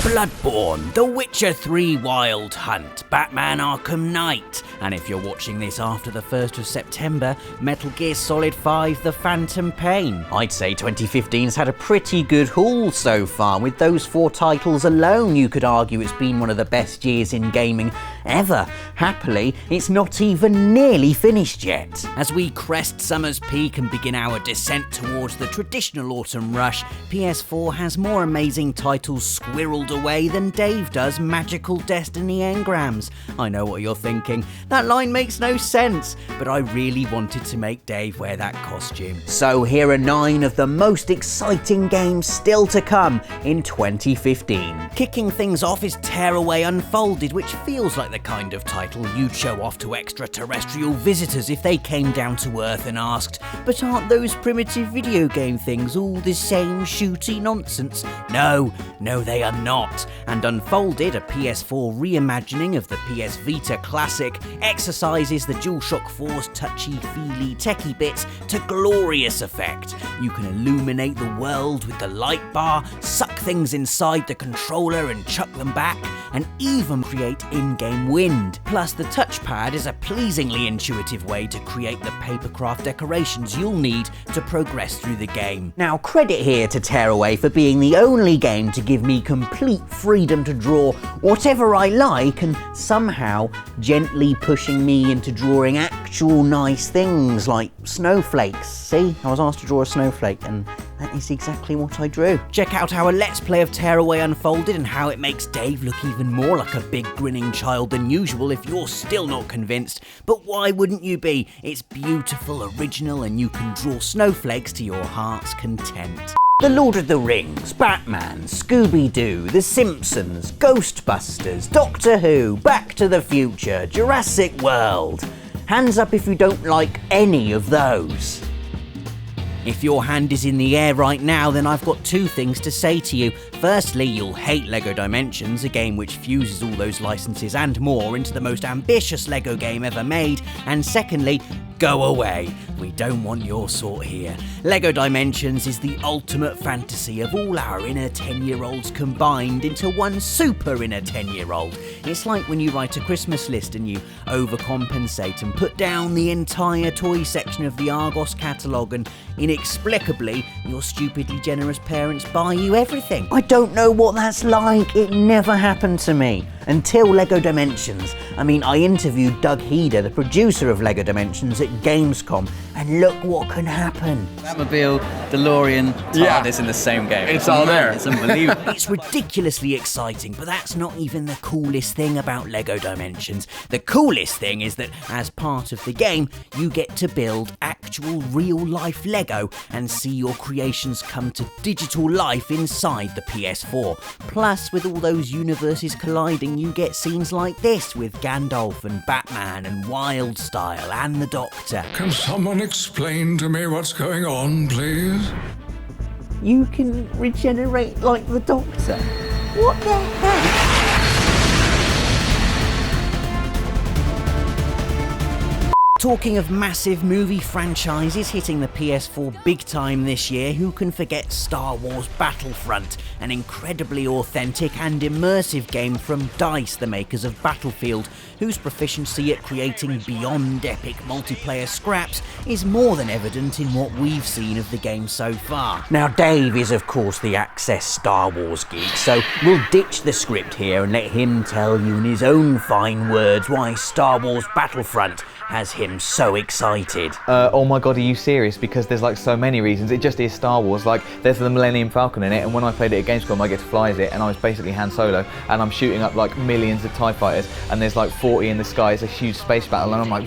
Bloodborne, The Witcher 3 Wild Hunt, Batman Arkham Knight, and if you're watching this after the 1st of September, Metal Gear Solid 5 The Phantom Pain. I'd say 2015's had a pretty good haul so far. With those 4 titles alone, you could argue it's been one of the best years in gaming ever. Happily, it's not even nearly finished yet. As we crest summer's peak and begin our descent towards the traditional autumn rush, PS4 has more amazing titles squirreled away than Dave does magical Destiny engrams. I know what you're thinking, that line makes no sense, but I really wanted to make Dave wear that costume. So here are 9 of the most exciting games still to come in 2015. Kicking things off is Tearaway Unfolded, which feels like the kind of title you'd show off to extraterrestrial visitors if they came down to Earth and asked, but aren't those primitive video game things all the same shooty nonsense? No, they are not. And Unfolded, a PS4 reimagining of the PS Vita classic, exercises the DualShock 4's touchy-feely techie bits to glorious effect. You can illuminate the world with the light bar, suck things inside the controller and chuck them back, and even create in-game wind. Plus, the touchpad is a pleasingly intuitive way to create the papercraft decorations you'll need to progress through the game. Now, credit here to Tearaway for being the only game to give me complete freedom to draw whatever I like and somehow gently pushing me into drawing actual nice things like snowflakes. See, I was asked to draw a snowflake and that is exactly what I drew. Check out our Let's Play of Tearaway Unfolded and how it makes Dave look even more like a big grinning child than usual if you're still not convinced. But why wouldn't you be? It's beautiful, original, and you can draw snowflakes to your heart's content. The Lord of the Rings, Batman, Scooby-Doo, The Simpsons, Ghostbusters, Doctor Who, Back to the Future, Jurassic World. Hands up if you don't like any of those. If your hand is in the air right now, then I've got 2 things to say to you. Firstly, you'll hate LEGO Dimensions, a game which fuses all those licenses and more into the most ambitious LEGO game ever made. And secondly, go away. We don't want your sort here. LEGO Dimensions is the ultimate fantasy of all our inner 10-year-olds combined into one super inner 10-year-old. It's like when you write a Christmas list and you overcompensate and put down the entire toy section of the Argos catalogue and inexplicably your stupidly generous parents buy you everything. I don't know what that's like. It never happened to me. Until LEGO Dimensions. I interviewed Doug Heder, the producer of LEGO Dimensions, at Gamescom, and look what can happen. Batmobile, DeLorean, TARDIS in the same game. It's all there. It's unbelievable. It's ridiculously exciting, but that's not even the coolest thing about LEGO Dimensions. The coolest thing is that as part of the game, you get to build actual real-life LEGO and see your creations come to digital life inside the PS4. Plus, with all those universes colliding, you get scenes like this with Gandalf and Batman and Wildstyle and the Doctor. Can someone explain to me what's going on, please? You can regenerate like the Doctor. What the heck? Talking of massive movie franchises hitting the PS4 big time this year, who can forget Star Wars Battlefront, an incredibly authentic and immersive game from DICE, the makers of Battlefield, whose proficiency at creating beyond epic multiplayer scraps is more than evident in what we've seen of the game so far. Now, Dave is of course the Access Star Wars geek, so we'll ditch the script here and let him tell you in his own fine words why Star Wars Battlefront has him so excited. Oh my god, are you serious? Because there's like so many reasons. It just is Star Wars. Like, there's the Millennium Falcon in it, and when I played it at Gamescom, I get to fly as it, and I was basically Han Solo, and I'm shooting up like millions of TIE fighters, and there's like 40 in the sky. It's a huge space battle, and I'm like,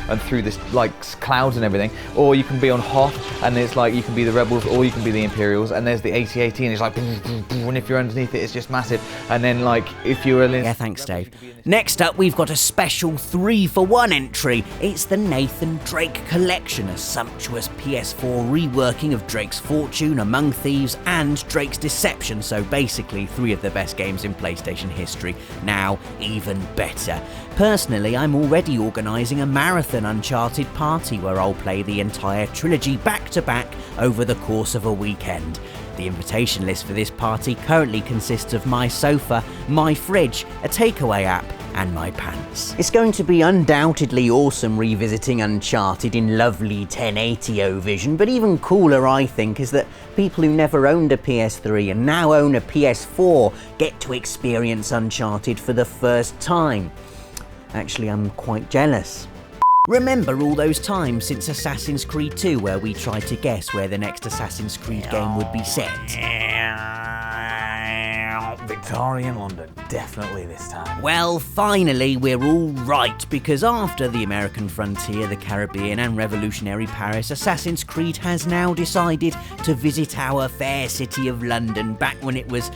and through this like clouds and everything. Or you can be on Hoth, and it's like you can be the Rebels, or you can be the Imperials, and there's the AT-AT, and it's like, and if you're underneath it, it's just massive. And then like if you're in... Yeah, thanks, Dave. Next up, we've got a special 3-for-1 entry. It's the Nathan Drake Collection, a sumptuous PS4 reworking of Drake's Fortune, Among Thieves, and Drake's Deception, so basically 3 of the best games in PlayStation history. Now, even better. Personally, I'm already organising a marathon Uncharted party where I'll play the entire trilogy back to back over the course of a weekend. The invitation list for this party currently consists of my sofa, my fridge, a takeaway app, and my pants. It's going to be undoubtedly awesome revisiting Uncharted in lovely 1080 vision, but even cooler, I think, is that people who never owned a PS3 and now own a PS4 get to experience Uncharted for the first time. Actually, I'm quite jealous. Remember all those times since Assassin's Creed 2 where we tried to guess where the next Assassin's Creed game would be set? Victorian London, definitely this time. Well, finally we're all right, because after the American frontier, the Caribbean and revolutionary Paris, Assassin's Creed has now decided to visit our fair city of London, back when it was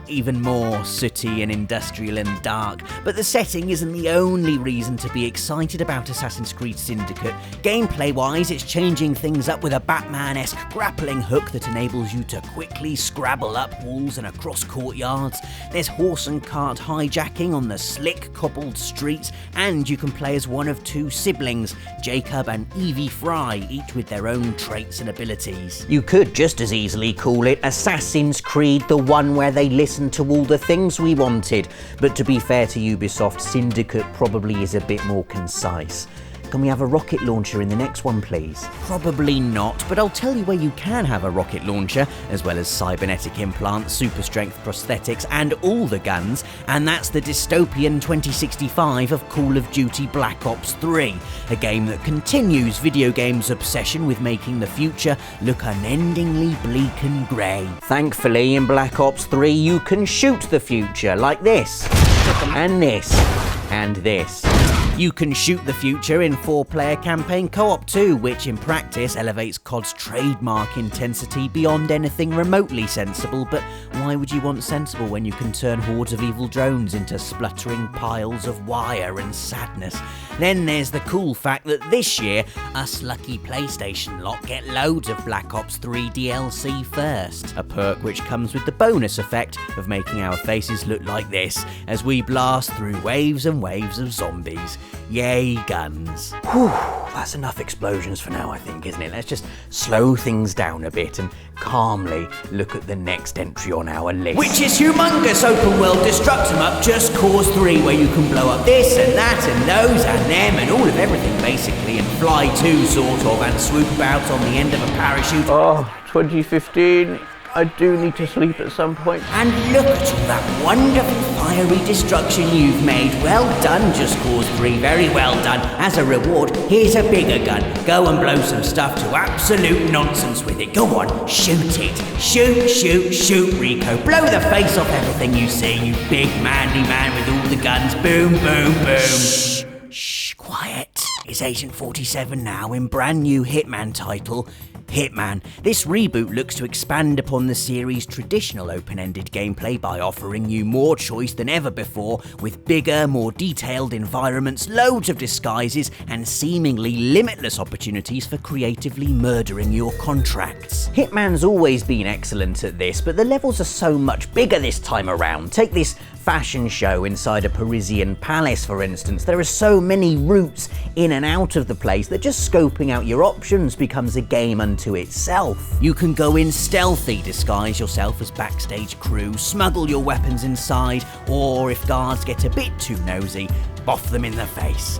even more sooty and industrial and dark. But the setting isn't the only reason to be excited about Assassin's Creed Syndicate. Gameplay-wise, it's changing things up with a Batman-esque grappling hook that enables you to quickly scrabble up walls and across courtyards. There's horse and cart hijacking on the slick cobbled streets, and you can play as one of two siblings, Jacob and Evie Fry, each with their own traits and abilities. You could just as easily call it Assassin's Creed, the one where they listen to all the things we wanted, but to be fair to Ubisoft, Syndicate probably is a bit more concise. Can we have a rocket launcher in the next one, please? Probably not, but I'll tell you where you can have a rocket launcher, as well as cybernetic implants, super strength prosthetics, and all the guns, and that's the dystopian 2065 of Call of Duty Black Ops 3, a game that continues video games' obsession with making the future look unendingly bleak and grey. Thankfully, in Black Ops 3, you can shoot the future, like this, and this, and this. You can shoot the future in 4-player campaign co-op too, which in practice elevates COD's trademark intensity beyond anything remotely sensible, but why would you want sensible when you can turn hordes of evil drones into spluttering piles of wire and sadness? Then there's the cool fact that this year, us lucky PlayStation lot get loads of Black Ops 3 DLC first, a perk which comes with the bonus effect of making our faces look like this as we blast through waves and waves of zombies. Yay, guns. Whew, that's enough explosions for now, I think, isn't it? Let's just slow things down a bit and calmly look at the next entry on our list. Which is humongous open world destruct 'em up Just Cause 3, where you can blow up this and that and those and them and all of everything basically, and fly too, sort of, and swoop about on the end of a parachute. Oh, 2015. I do need to sleep at some point. And look at all that wonderful fiery destruction you've made. Well done, Just Cause 3, very well done. As a reward, here's a bigger gun. Go and blow some stuff to absolute nonsense with it. Go on, shoot it. Shoot, shoot, shoot, Rico. Blow the face off everything you see, you big manly man with all the guns. Boom, boom, boom. Shh, quiet. It's Agent 47 now in brand new Hitman title, Hitman. This reboot looks to expand upon the series' traditional open-ended gameplay by offering you more choice than ever before, with bigger, more detailed environments, loads of disguises, and seemingly limitless opportunities for creatively murdering your contracts. Hitman's always been excellent at this, but the levels are so much bigger this time around. Take this fashion show inside a Parisian palace, for instance. There are so many routes in and out of the place that just scoping out your options becomes a game unto itself. You can go in stealthy, disguise yourself as backstage crew, smuggle your weapons inside, or if guards get a bit too nosy, boff them in the face.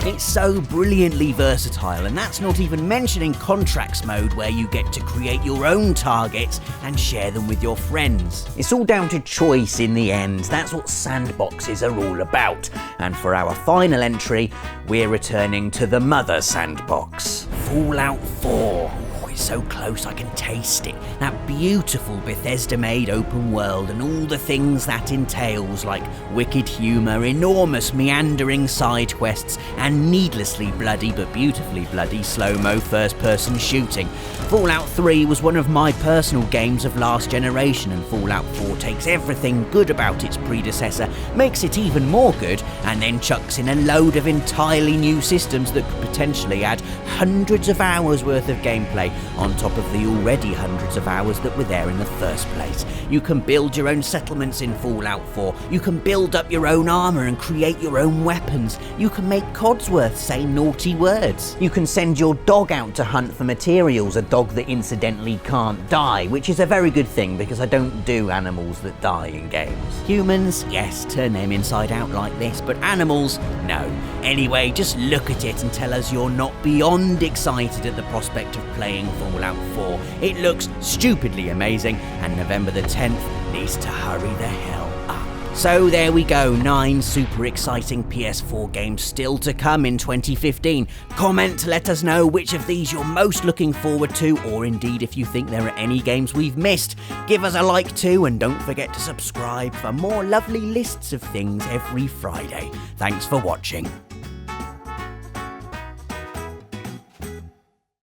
It's so brilliantly versatile, and that's not even mentioning contracts mode, where you get to create your own targets and share them with your friends. It's all down to choice in the end. That's what sandboxes are all about. And for our final entry, we're returning to the mother sandbox, Fallout 4. It's so close I can taste it. That beautiful Bethesda-made open world and all the things that entails, like wicked humour, enormous meandering side quests, and needlessly bloody but beautifully bloody slow-mo first-person shooting. Fallout 3 was one of my personal games of last generation, and Fallout 4 takes everything good about its predecessor, makes it even more good, and then chucks in a load of entirely new systems that could potentially add hundreds of hours worth of gameplay, on top of the already hundreds of hours that were there in the first place. You can build your own settlements in Fallout 4, you can build up your own armour and create your own weapons, you can make Codsworth say naughty words, you can send your dog out to hunt for materials, a dog that incidentally can't die, which is a very good thing because I don't do animals that die in games. Humans, yes, turn them inside out like this, but animals, no. Anyway, just look at it and tell us you're not beyond excited at the prospect of playing Fallout 4. It looks stupidly amazing, and November the 10th needs to hurry the hell up. So there we go, 9 super exciting PS4 games still to come in 2015. Comment to let us know which of these you're most looking forward to, or indeed if you think there are any games we've missed. Give us a like too, and don't forget to subscribe for more lovely lists of things every Friday. Thanks for watching.